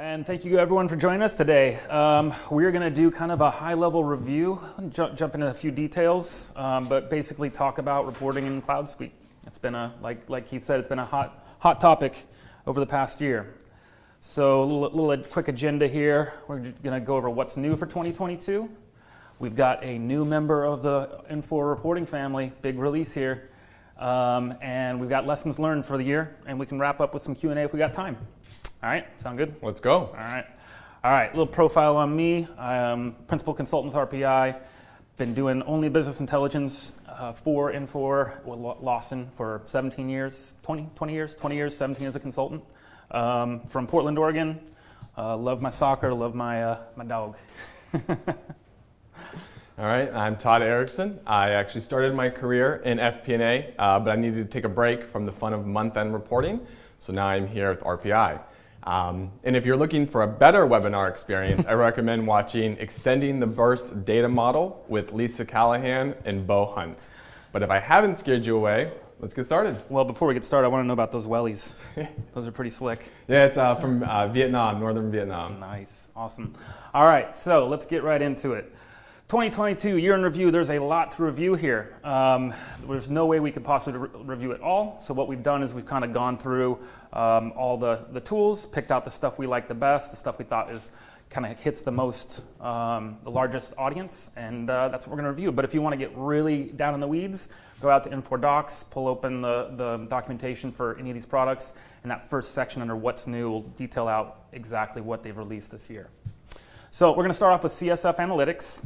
And thank you everyone for joining us today. We're going to do kind of a high-level review, jump into a few details, but basically talk about reporting in CloudSuite. It's been like Keith said, it's been a hot topic over the past year. So a little quick agenda here. We're going to go over what's new for 2022. We've got a new member of the Infor reporting family, big release here, and we've got lessons learned for the year, and we can wrap up with some Q&A if we got time. All right, sound good? Let's go. All right, little profile on me. I'm principal consultant with RPI. Been doing only business intelligence for Infor with Lawson for 17 years, 20 years, 17 as a consultant. From Portland, Oregon. Love my soccer, love my dog. All right, I'm Todd Ericsson. I actually started my career in FP&A, but I needed to take a break from the fun of month-end reporting, so now I'm here with RPI. And if you're looking for a better webinar experience, I recommend watching Extending the Burst Data Model with Lisa Callahan and Bo Hunt. But if I haven't scared you away, let's get started. Well, before we get started, I want to know about those wellies. Those are pretty slick. Yeah, it's from Vietnam, northern Vietnam. Nice, awesome. All right, so let's get right into it. 2022 year in review, there's a lot to review here. There's no way we could possibly review it all. So what we've done is we've kind of gone through all the tools, picked out the stuff we like the best, the stuff we thought is kind of hits the most, the largest audience, and that's what we're going to review. But if you want to get really down in the weeds, go out to Infor Docs, pull open the documentation for any of these products, and that first section under what's new will detail out exactly what they've released this year. So we're going to start off with CSF Analytics.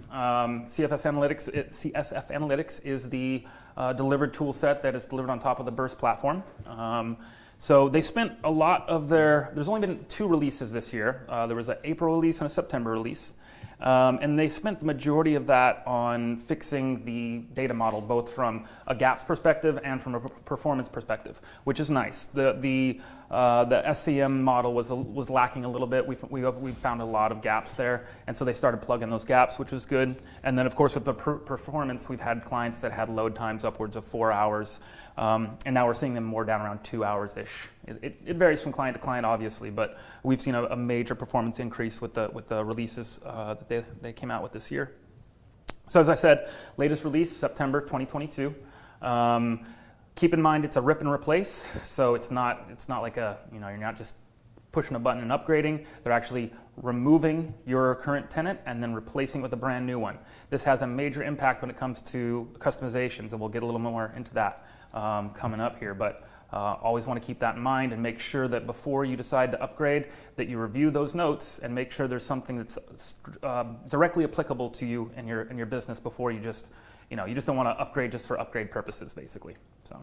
CSF Analytics is the delivered tool set that is delivered on top of the Burst platform. So they spent a lot of there's only been 2 releases this year. There was an April release and a September release. And they spent the majority of that on fixing the data model, both from a gaps perspective and from a performance perspective, which is nice. The SCM model was lacking a little bit. We found a lot of gaps there, and so they started plugging those gaps, which was good. And then, of course, with the performance, we've had clients that had load times upwards of 4 hours, and now we're seeing them more down around 2 hours-ish. It varies from client to client, obviously, but we've seen a major performance increase with the releases that they came out with this year. So as I said, latest release, September 2022. Keep in mind it's a rip and replace, so it's not like you're not just pushing a button and upgrading. They're actually removing your current tenant and then replacing it with a brand new one. This has a major impact when it comes to customizations, and we'll get a little more into that coming up here. But always want to keep that in mind and make sure that before you decide to upgrade, that you review those notes and make sure there's something that's directly applicable to you and your business before you just don't want to upgrade just for upgrade purposes, basically. So.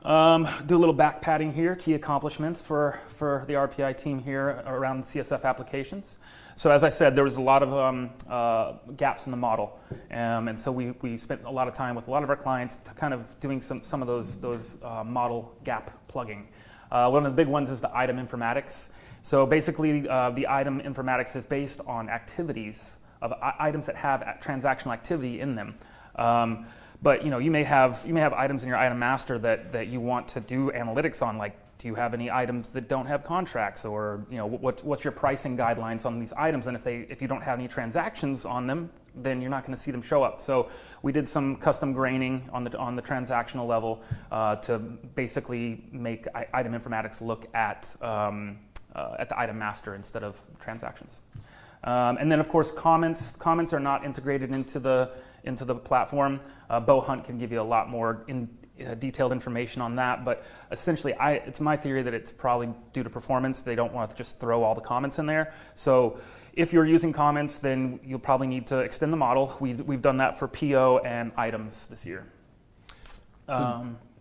Do a little back padding here, key accomplishments for the RPI team here around CSF applications. So as I said, there was a lot of gaps in the model, and so we spent a lot of time with a lot of our clients kind of doing some of those model gap plugging. One of the big ones is the item informatics. So basically the item informatics is based on activities of items that have transactional activity in them. But you may have items in your item master that you want to do analytics on, like do you have any items that don't have contracts, or what's your pricing guidelines on these items, and if you don't have any transactions on them, then you're not going to see them show up. So we did some custom graining on the transactional level to basically make item informatics look at the item master instead of transactions. And then, of course, comments are not integrated into the platform. Bo Hunt can give you a lot more detailed information on that, but essentially it's my theory that it's probably due to performance. They don't want to just throw all the comments in there. So if you're using comments, then you'll probably need to extend the model. We've done that for PO and items this year.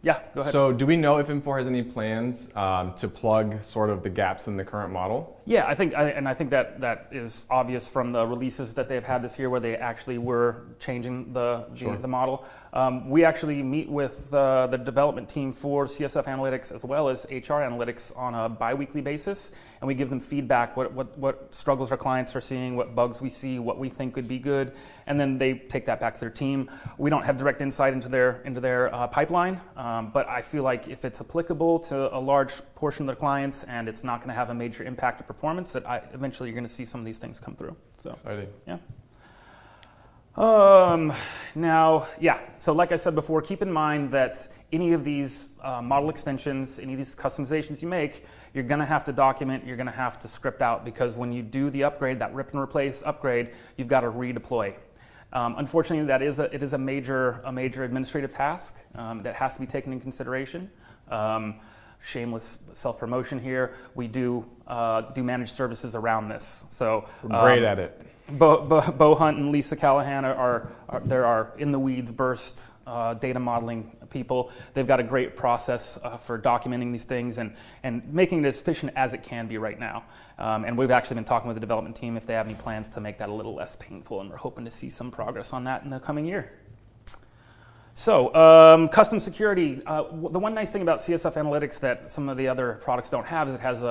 Yeah, go ahead. So do we know if Infor has any plans to plug sort of the gaps in the current model? Yeah, I think that is obvious from the releases that they've had this year, where they actually were changing the model. We actually meet with the development team for CSF Analytics as well as HR Analytics on a bi-weekly basis, and we give them feedback, what struggles our clients are seeing, what bugs we see, what we think could be good, and then they take that back to their team. We don't have direct insight into their pipeline. but I feel like if it's applicable to a large portion of their clients and it's not going to have a major impact to performance, that eventually you're going to see some of these things come through. So, exciting. Yeah. Now, yeah, so like I said before, keep in mind that any of these model extensions, any of these customizations you make, you're going to have to document, you're going to have to script out, because when you do the upgrade, that rip and replace upgrade, you've got to redeploy. Unfortunately, it is a major administrative task that has to be taken in consideration. Shameless self-promotion here. We do managed services around this. So we're great at it. Bo Hunt and Lisa Callahan are in the weeds burst data modeling people. They've got a great process for documenting these things and making it as efficient as it can be right now. And we've actually been talking with the development team if they have any plans to make that a little less painful, and we're hoping to see some progress on that in the coming year. So, custom security. The one nice thing about CSF Analytics that some of the other products don't have is it has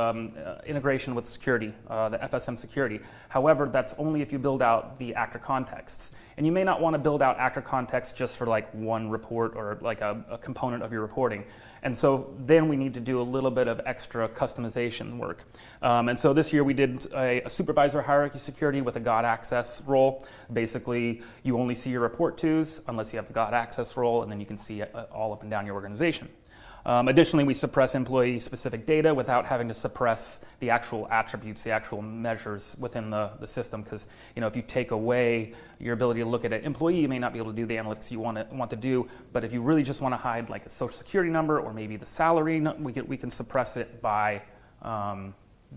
integration with security, the FSM security. However, that's only if you build out the actor contexts. And you may not want to build out actor context just for like one report or like a component of your reporting. And so then we need to do a little bit of extra customization work. And so this year we did a supervisor hierarchy security with a God access role. Basically, you only see your report tos unless you have the God access role, and then you can see it all up and down your organization. Additionally, we suppress employee-specific data without having to suppress the actual attributes, the actual measures within the system. Because if you take away your ability to look at an employee, you may not be able to do the analytics you want to do. But if you really just want to hide like a social security number or maybe the salary, we can suppress it by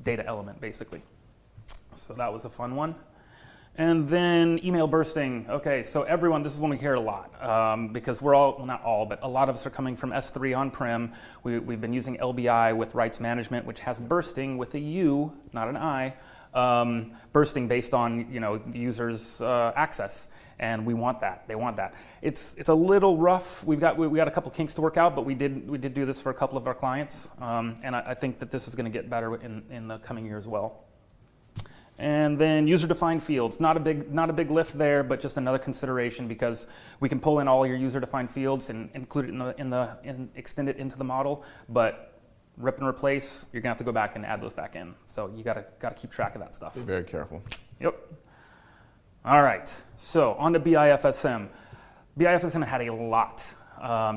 data element, basically. So that was a fun one. And then email bursting. Okay, so everyone, this is one we hear a lot because we're all, well, not all, but a lot of us are coming from S3 on-prem. We've been using LBI with rights management, which has bursting with a U, not an I, bursting based on the user's access, and we want that. They want that. It's a little rough. We got a couple kinks to work out, but we did do this for a couple of our clients, and I think that this is going to get better in the coming year as well. And then user-defined fields, not a big lift there, but just another consideration because we can pull in all your user-defined fields and include it and extend it into the model. But rip and replace, you're gonna have to go back and add those back in. So you gotta keep track of that stuff. Be very careful. Yep. All right. So on to BIFSM. BIFSM had a lot.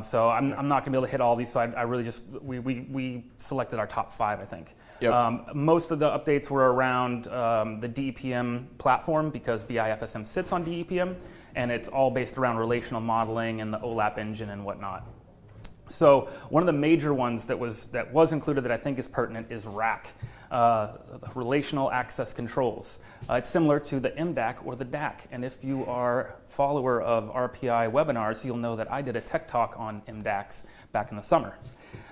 So I'm not gonna be able to hit all these. So I really just we selected our top 5, I think. Yep. Most of the updates were around the DEPM platform because BIFSM sits on DEPM, and it's all based around relational modeling and the OLAP engine and whatnot. So one of the major ones that was included that I think is pertinent is RAC, Relational Access Controls. It's similar to the MDAC or the DAC, and if you are a follower of RPI webinars, you'll know that I did a tech talk on MDACs back in the summer.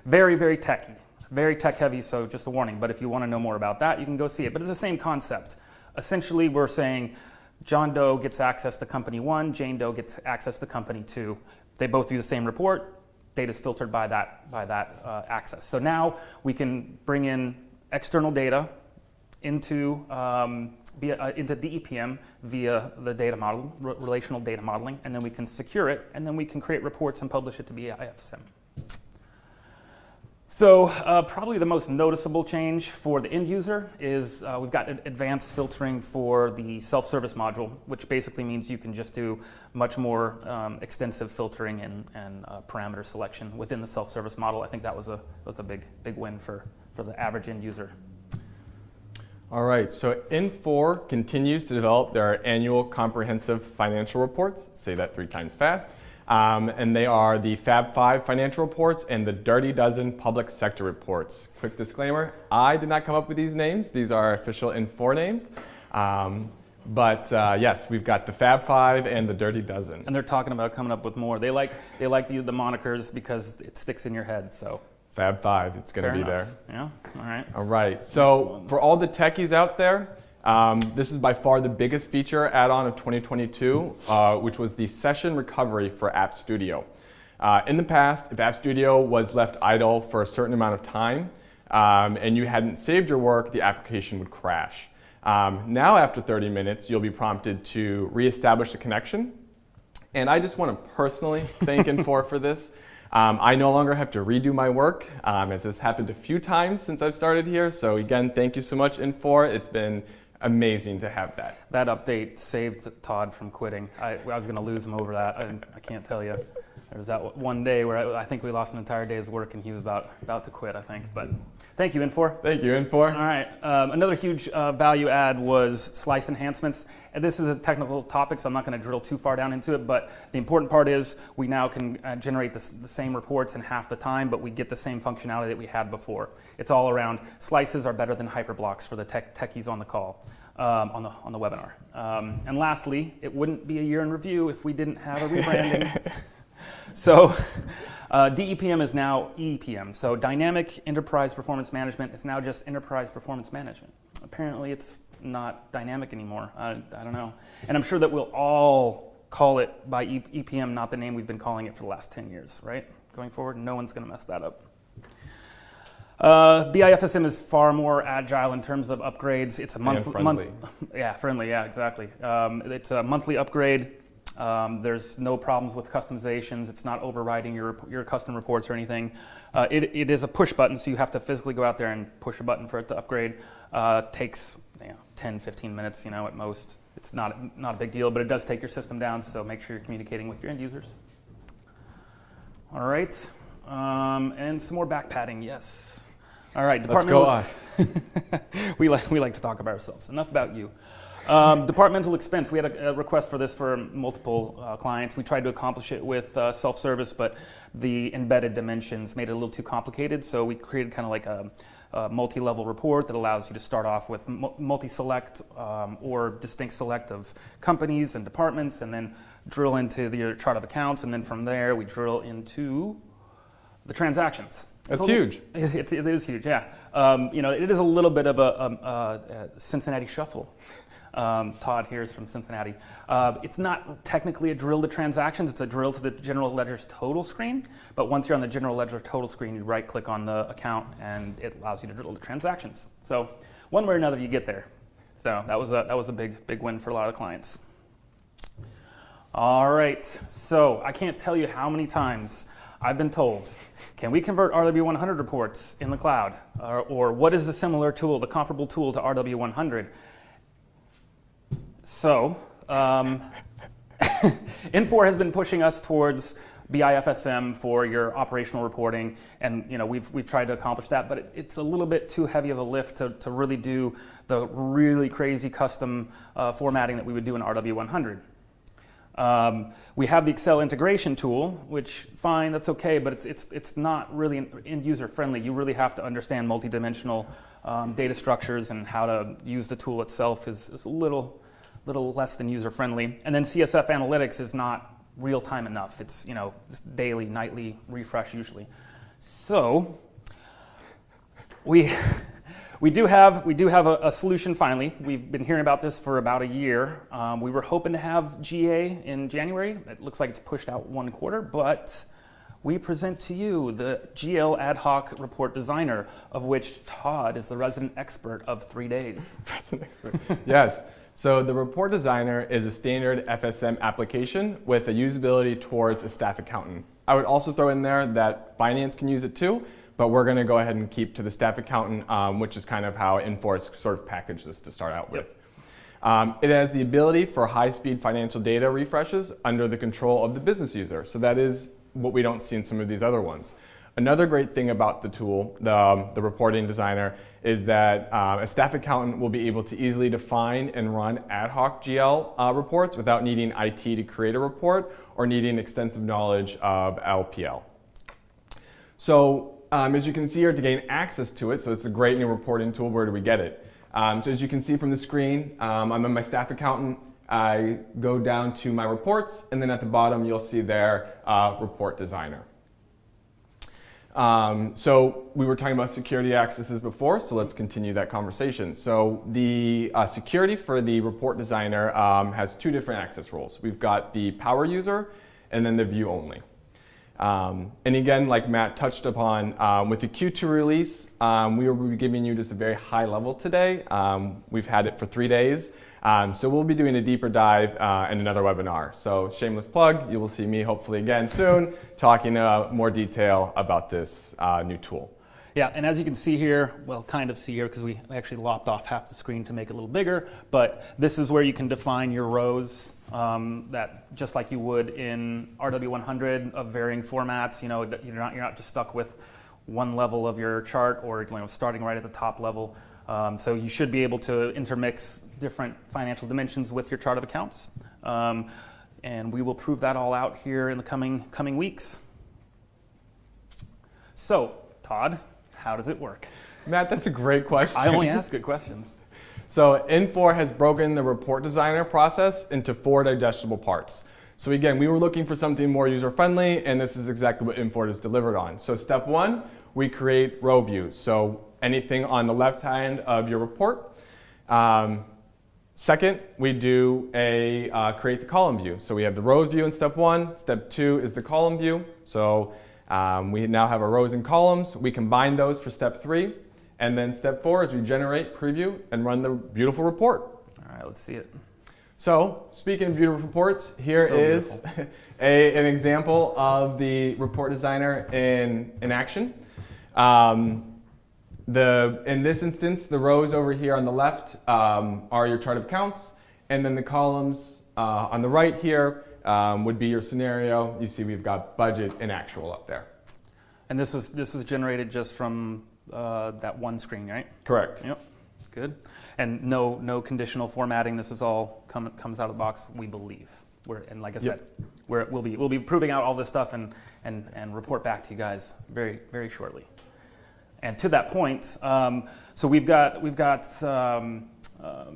Very, very techy. Very tech heavy, so just a warning, but if you want to know more about that, you can go see it. But it's the same concept. Essentially, we're saying John Doe gets access to company 1, Jane Doe gets access to company 2. They both view the same report, data's filtered by that access. So now we can bring in external data into DEPM via the data model, relational data modeling, and then we can secure it, and then we can create reports and publish it to BIFSM. So probably the most noticeable change for the end user is we've got advanced filtering for the self-service module, which basically means you can just do much more extensive filtering and parameter selection within the self-service model. I think that was a big win for the average end user. All right, so Infor continues to develop their annual comprehensive financial reports. Say that 3 times fast. And they are the Fab 5 financial reports and the Dirty Dozen public sector reports. Quick disclaimer, I did not come up with these names. These are official Infor names. Yes, we've got the Fab 5 and the Dirty Dozen. And they're talking about coming up with more. They like the monikers because it sticks in your head, so. Fab 5, it's going to be enough. there. Yeah, all right. All right, so for all the techies out there, this is by far the biggest feature add-on of 2022, which was the session recovery for App Studio. In the past, if App Studio was left idle for a certain amount of time and you hadn't saved your work, the application would crash. Now after 30 minutes, you'll be prompted to reestablish the connection And I just want to personally thank Infor for this. I no longer have to redo my work, as this happened a few times since I've started here. So again, thank you so much, Infor. It's been amazing to have that. That update saved Todd from quitting. I was going to lose him over that. I can't tell you. There was that one day where I think we lost an entire day's work and he was about to quit, I think. But thank you, Infor. Thank you, Infor. All right. Another huge value add was slice enhancements. And this is a technical topic, so I'm not going to drill too far down into it. But the important part is we now can generate the same reports in half the time, but we get the same functionality that we had before. It's all around slices are better than hyperblocks for the techies on the call. On the webinar. And lastly, it wouldn't be a year in review if we didn't have a rebranding. So DEPM is now EPM. So Dynamic Enterprise Performance Management is now just Enterprise Performance Management. Apparently it's not dynamic anymore. I don't know. And I'm sure that we'll all call it by EPM, not the name we've been calling it for the last 10 years, right? Going forward, no one's going to mess that up. BI FSM is far more agile in terms of upgrades. It's a friendly, yeah, exactly. It's a monthly upgrade. There's no problems with customizations. It's not overriding your custom reports or anything. It is a push button, so you have to physically go out there and push a button for it to upgrade. Takes 10, 15 minutes, at most. It's not a big deal, but it does take your system down, so make sure you're communicating with your end users. All right, and some more back padding, yes. All right, let's go us. we like to talk about ourselves. Enough about you. Departmental expense. We had a request for this for multiple clients. We tried to accomplish it with self-service, but the embedded dimensions made it a little too complicated. So we created kind of like a multi-level report that allows you to start off with multi-select or distinct select of companies and departments, and then drill into your chart of accounts, and then from there we drill into the transactions. That's huge. It is huge, yeah. It is a little bit of a Cincinnati shuffle. Todd here is from Cincinnati. It's not technically a drill to transactions, it's a drill to the general ledger's total screen. But once you're on the general ledger total screen, you right click on the account and it allows you to drill to transactions. So one way or another, you get there. So that was a big win for a lot of clients. All right, so I can't tell you how many times I've been told, can we convert RW100 reports in the cloud? Or what is the similar tool, the comparable tool to RW100? So, Infor has been pushing us towards BI FSM for your operational reporting, and we've tried to accomplish that, but it's a little bit too heavy of a lift to really do the really crazy custom formatting that we would do in RW100. We have the Excel integration tool, which fine, that's okay, but it's not really end user friendly. You really have to understand multidimensional data structures, and how to use the tool itself is a little less than user friendly. And then CSF Analytics is not real time enough. It's just daily, nightly refresh usually. So we do have a solution finally. We've been hearing about this for about a year. We were hoping to have GA in January. It looks like it's pushed out 1 quarter, but we present to you the GL Ad Hoc Report Designer, of which Todd is the resident expert of 3 days. Resident expert, yes. So the Report Designer is a standard FSM application with a usability towards a staff accountant. I would also throw in there that finance can use it too, but we're going to go ahead and keep to the staff accountant, which is kind of how Infor sort of packaged this to start out with. It has the ability for high-speed financial data refreshes under the control of the business user. So that is what we don't see in some of these other ones. Another great thing about the tool, the Reporting Designer, is that a staff accountant will be able to easily define and run ad hoc GL reports without needing IT to create a report or needing extensive knowledge of LPL. So as you can see here, to gain access to it, so it's a great new reporting tool. Where do we get it? So as you can see from the screen, I'm in my staff accountant. I go down to my reports, and then at the bottom you'll see there Report Designer. So we were talking about security accesses before, so let's continue that conversation. So the security for the Report Designer has 2 different access roles. We've got the power user and then the view only. And again, like Matt touched upon, with the Q2 release, we will be giving you just a very high level today. We've had it for 3 days. So we'll be doing a deeper dive in another webinar. So shameless plug, you will see me hopefully again soon talking more detail about this new tool. Yeah, and as you can see here, well, kind of see here because we actually lopped off half the screen to make it a little bigger, but this is where you can define your rows that just like you would in RW100 of varying formats. You're not just stuck with one level of your chart or starting right at the top level. So you should be able to intermix different financial dimensions with your chart of accounts. And we will prove that all out here in the coming weeks. So, Todd, how does it work? Matt, that's a great question. I only ask good questions. So Infor has broken the report designer process into 4 digestible parts. So again, we were looking for something more user-friendly, and this is exactly what Infor has delivered on. So step 1, we create row views. So anything on the left hand of your report. Second, we do create the column view. So we have the row view in step 1. Step 2 is the column view. So we now have our rows and columns. We combine those for step 3. And then step 4 is we generate, preview, and run the beautiful report. All right, let's see it. So speaking of beautiful reports, here is an example of the report designer in action. In this instance, the rows over here on the left are your chart of accounts, and then the columns on the right here would be your scenario. You see we've got budget and actual up there. And this was generated just from that one screen, right? Correct. Yep. Good. And no conditional formatting. This is all comes out of the box, we believe. And like I said, we'll be proving out all this stuff and report back to you guys very, very shortly. And to that point, so we've got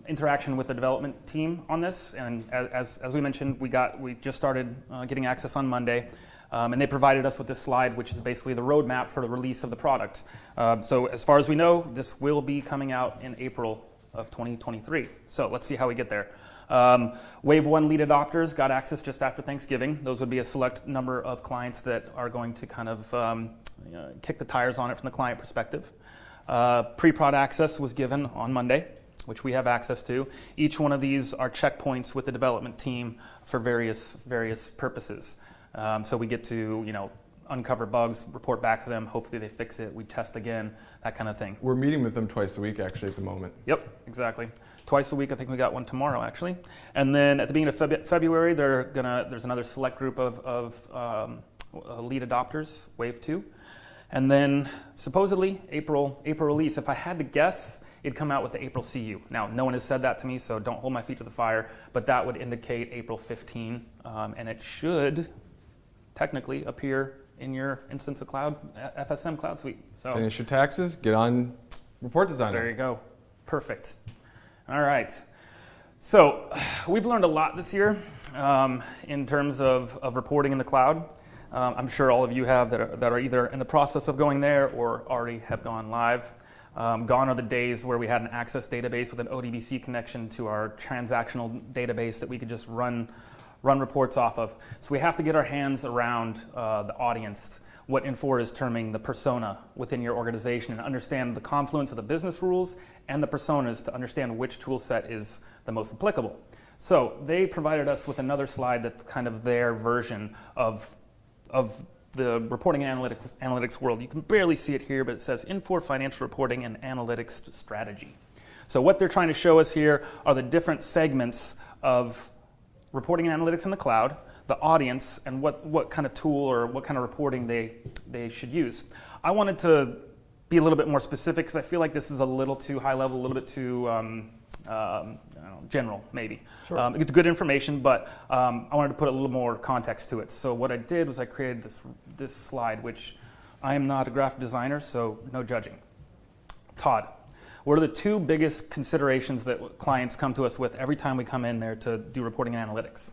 interaction with the development team on this, and as we mentioned, we just started getting access on Monday, and they provided us with this slide, which is basically the roadmap for the release of the product. So as far as we know, this will be coming out in April of 2023. So let's see how we get there. Wave 1 lead adopters got access just after Thanksgiving. Those would be a select number of clients that are going to kind of kick the tires on it from the client perspective. Pre-prod access was given on Monday, which we have access to. Each one of these are checkpoints with the development team for various purposes. So we get to uncover bugs, report back to them, hopefully they fix it, we test again, that kind of thing. We're meeting with them twice a week actually at the moment. Yep, exactly. Twice a week, I think we got one tomorrow actually. And then at the beginning of February, there's another select group of lead adopters, Wave 2. And then supposedly April release. If I had to guess, it'd come out with the April CU. Now, no one has said that to me, so don't hold my feet to the fire, but that would indicate April 15, and it should technically appear in your instance of FSM CloudSuite. So finish your taxes, get on report designer. There you go. Perfect. All right. So we've learned a lot this year in terms of reporting in the cloud. I'm sure all of you have that are either in the process of going there or already have gone live. Gone are the days where we had an Access database with an ODBC connection to our transactional database that we could just run reports off of. So we have to get our hands around the audience, what Infor is terming the persona within your organization, and understand the confluence of the business rules and the personas to understand which tool set is the most applicable. So they provided us with another slide that's kind of their version of the reporting and analytics world. You can barely see it here, but it says Infor Financial Reporting and Analytics Strategy. So what they're trying to show us here are the different segments of reporting and analytics in the cloud, the audience, and what kind of tool or what kind of reporting they should use. I wanted to be a little bit more specific because I feel like this is a little too high level, a little bit too general, maybe. Sure. It's good information, but I wanted to put a little more context to it. So what I did was I created this slide, which I am not a graphic designer, so no judging. Todd, what are the 2 biggest considerations that clients come to us with every time we come in there to do reporting and analytics?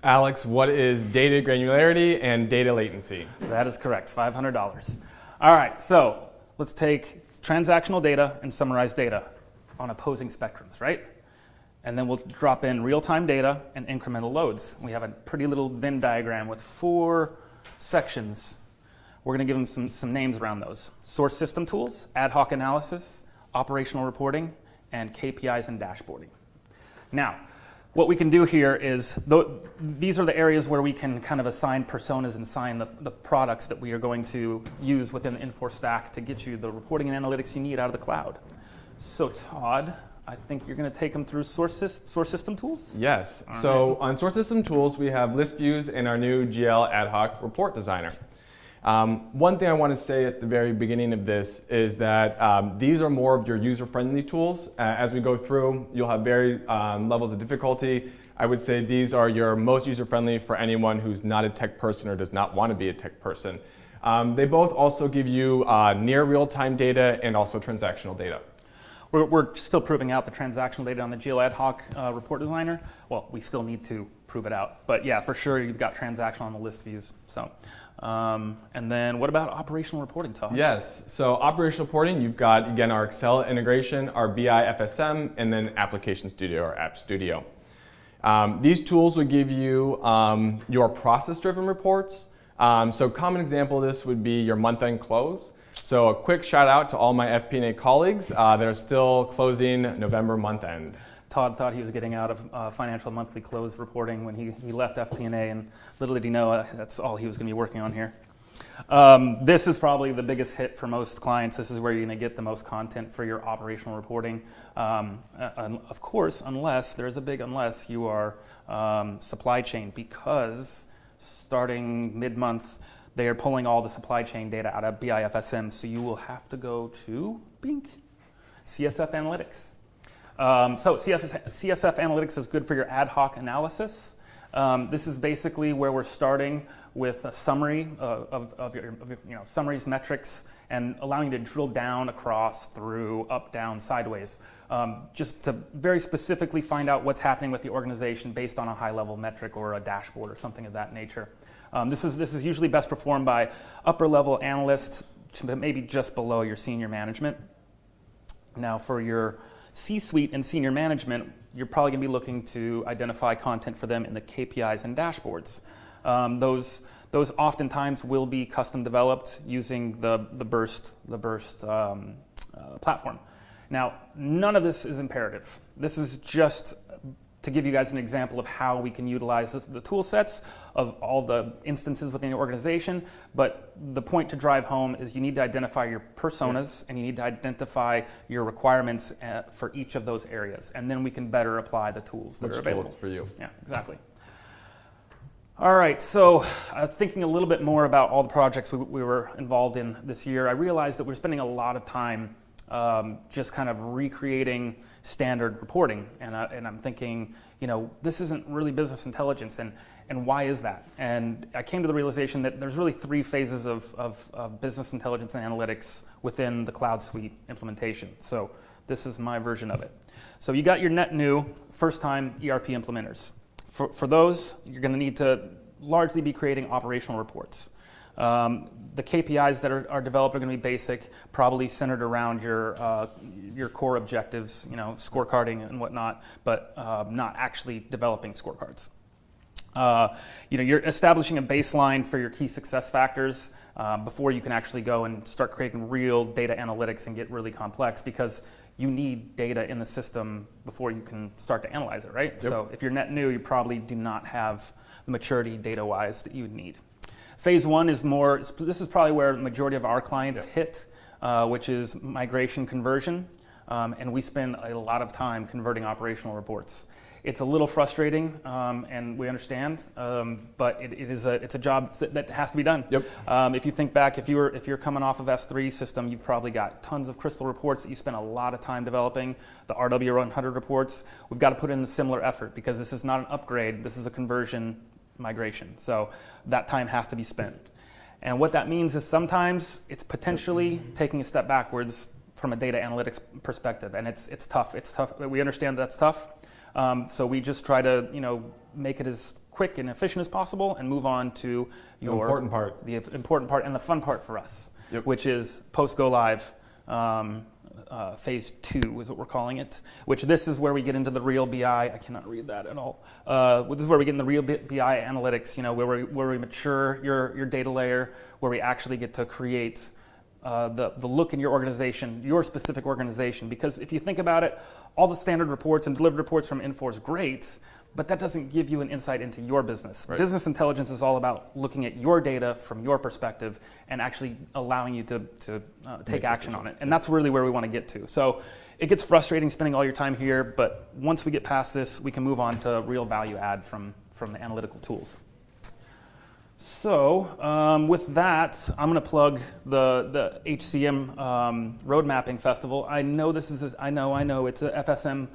Alex, what is data granularity and data latency? That is correct, $500. All right, so let's take transactional data and summarized data on opposing spectrums, right? And then we'll drop in real-time data and incremental loads. We have a pretty little Venn diagram with 4 sections. We're going to give them some names around those. Source system tools, ad hoc analysis, operational reporting, and KPIs and dashboarding. Now, what we can do here is, these are the areas where we can kind of assign personas and assign the products that we are going to use within the Infor stack to get you the reporting and analytics you need out of the cloud. So Todd, I think you're going to take them through source system tools? Yes. So on source system tools, we have list views and our new GL ad hoc report designer. One thing I want to say at the very beginning of this is that these are more of your user-friendly tools. As we go through, you'll have varied levels of difficulty. I would say these are your most user-friendly for anyone who's not a tech person or does not want to be a tech person. They both also give you near real-time data and also transactional data. We're still proving out the transactional data on the GL ad hoc report designer. Well, we still need to prove it out. But yeah, for sure, you've got transactional on the list views. So, and then what about operational reporting, Todd? Yes, so operational reporting, you've got, again, our Excel integration, our BI FSM, and then Application Studio or App Studio. These tools would give you your process-driven reports. So a common example of this would be your month-end close. So a quick shout out to all my FP&A colleagues that are still closing November month end. Todd thought he was getting out of financial monthly close reporting when he left FP&A, and little did he know that's all he was going to be working on here. This is probably the biggest hit for most clients. This is where you're going to get the most content for your operational reporting. Of course, unless, there's a big unless, you are supply chain, because starting mid-month, they are pulling all the supply chain data out of BI FSM, so you will have to go to CSF Analytics. So CSF Analytics is good for your ad hoc analysis. This is basically where we're starting with a summary of your summaries, metrics, and allowing you to drill down, across, through, up, down, sideways, just to very specifically find out what's happening with the organization based on a high-level metric or a dashboard or something of that nature. This is usually best performed by upper-level analysts, maybe just below your senior management. Now, for your C-suite and senior management, you're probably going to be looking to identify content for them in the KPIs and dashboards. Those oftentimes will be custom developed using the Burst platform. Now, none of this is imperative. This is just to give you guys an example of how we can utilize the tool sets of all the instances within your organization. But the point to drive home is you need to identify your personas, and you need to identify your requirements for each of those areas. And then we can better apply the tools that are available. Which tools for you. Yeah, exactly. All right, so thinking a little bit more about all the projects we were involved in this year, I realized that we're spending a lot of time just kind of recreating standard reporting, and I'm thinking, this isn't really business intelligence, and why is that? And I came to the realization that there's really three phases of business intelligence and analytics within the CloudSuite implementation. So this is my version of it. So you got your net new first-time ERP implementers. For those, you're going to need to largely be creating operational reports. The KPIs that are developed are going to be basic, probably centered around your core objectives, scorecarding and whatnot, but not actually developing scorecards. You're establishing a baseline for your key success factors before you can actually go and start creating real data analytics and get really complex, because you need data in the system before you can start to analyze it, right? Yep. So if you're net new, you probably do not have the maturity data-wise that you would need. Phase one is more, this is probably where the majority of our clients hit, which is migration conversion. And we spend a lot of time converting operational reports. It's a little frustrating, and we understand, but it's a job that has to be done. Yep. If you think back, if you're coming off of S3 system, you've probably got tons of Crystal reports that you spent a lot of time developing. The RW100 reports, we've got to put in a similar effort, because this is not an upgrade, this is a conversion migration. So that time has to be spent. And what that means is sometimes it's potentially taking a step backwards from a data analytics perspective, and it's tough. It's tough. We understand that's tough. So we just try to make it as quick and efficient as possible and move on to the important part and the fun part for us, which is post go live. Phase 2 is what we're calling it, which this is where we get into the real BI. I cannot read that at all. This is where we get in the real BI analytics, where we mature your data layer, where we actually get to create the look in your organization, your specific organization. Because if you think about it, all the standard reports and delivered reports from Infor is great, but that doesn't give you an insight into your business. Right. Business intelligence is all about looking at your data from your perspective and actually allowing you to take action on it. And that's really where we want to get to. So it gets frustrating spending all your time here, but once we get past this, we can move on to real value add from the analytical tools. So with that, I'm going to plug the HCM Road Mapping Festival. I know this is, I know it's a FSM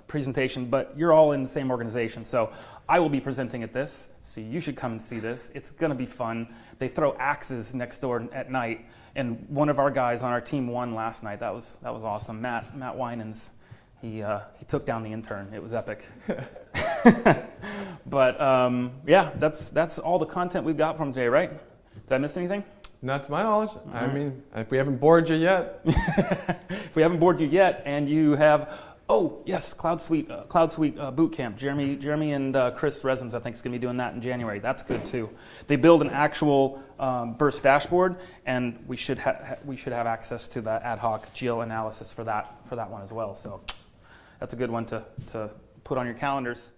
presentation, but you're all in the same organization. So I will be presenting at this, so you should come and see this. It's going to be fun. They throw axes next door at night, and one of our guys on our team won last night. That was awesome. Matt Winans, he took down the intern. It was epic. But yeah, that's all the content we've got from today, right? Did I miss anything? Not to my knowledge. I mean, if we haven't bored you yet. If we haven't bored you yet, and you have, oh yes, CloudSuite Bootcamp. Jeremy and Chris Resins, I think, is going to be doing that in January. That's good too. They build an actual burst dashboard, and we should have access to the ad hoc geo analysis for that one as well. So that's a good one to put on your calendars.